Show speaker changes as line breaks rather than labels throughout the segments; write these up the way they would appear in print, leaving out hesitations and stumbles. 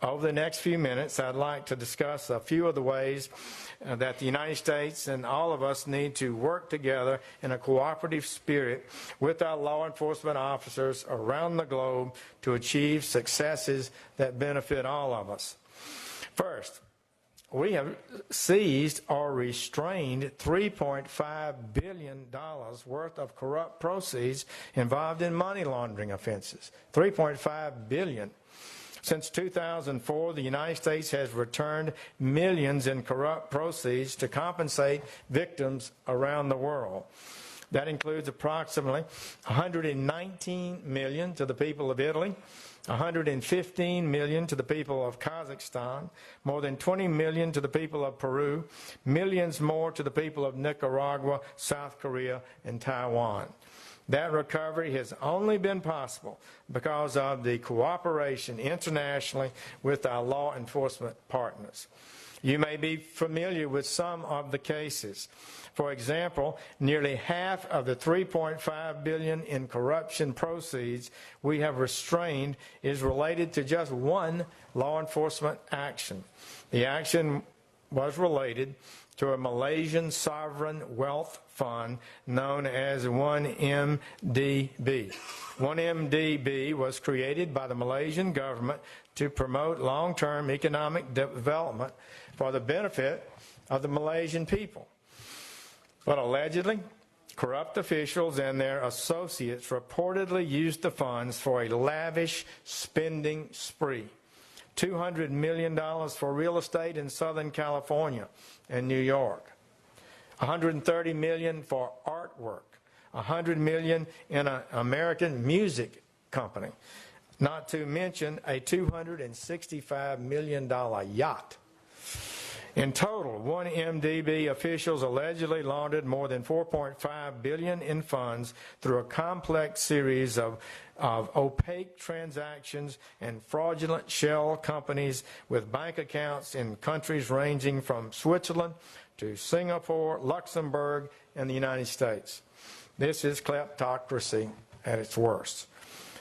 Over the next few minutes, I'd like to discuss a few of the ways that the United States and all of us need to work together in a cooperative spirit with our law enforcement officers around the globe to achieve successes that benefit all of us. First, we have seized or restrained $3.5 billion worth of corrupt proceeds involved in money laundering offenses. $3.5 billion. Since 2004, the United States has returned millions in corrupt proceeds to compensate victims around the world. That includes approximately $119 million to the people of Italy, $115 million to the people of Kazakhstan, more than $20 million to the people of Peru, millions more to the people of Nicaragua, South Korea, and Taiwan. That recovery has only been possible because of the cooperation internationally with our law enforcement partners. You may be familiar with some of the cases. For example, nearly half of the $3.5 billion in corruption proceeds we have restrained is related to just one law enforcement action. The action was related to a Malaysian sovereign wealth fund known as 1MDB. 1MDB was created by the Malaysian government to promote long-term economic development for the benefit of the Malaysian people. But allegedly, corrupt officials and their associates reportedly used the funds for a lavish spending spree. $200 million for real estate in Southern California and New York, $130 million for artwork, $100 million in an American music company, not to mention a $265 million yacht. In total, 1MDB officials allegedly laundered more than $4.5 billion in funds through a complex series of opaque transactions and fraudulent shell companies with bank accounts in countries ranging from Switzerland to Singapore, Luxembourg, and the United States. This is kleptocracy at its worst.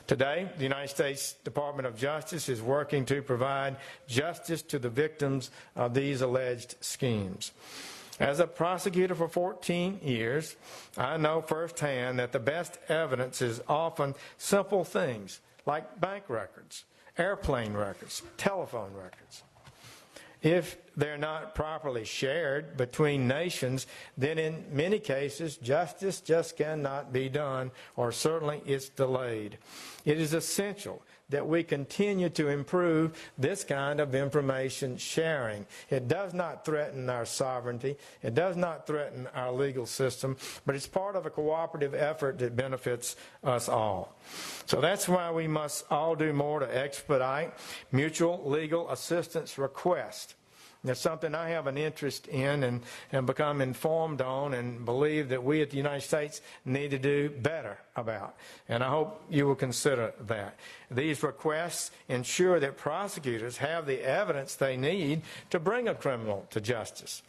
Today, the United States Department of Justice is working to provide justice to the victims of these alleged schemes. As a prosecutor for 14 years, I know firsthand that the best evidence is often simple things like bank records, airplane records, telephone records. If they're not properly shared between nations, then in many cases, justice just cannot be done, or certainly it's delayed. It is essential that we continue to improve this kind of information sharing. It does not threaten our sovereignty. It does not threaten our legal system, but it's part of a cooperative effort that benefits us all. So that's why we must all do more to expedite mutual legal assistance requests. That's something I have an interest in and become informed on and believe that we at the United States need to do better about. And I hope you will consider that. These requests ensure that prosecutors have the evidence they need to bring a criminal to justice.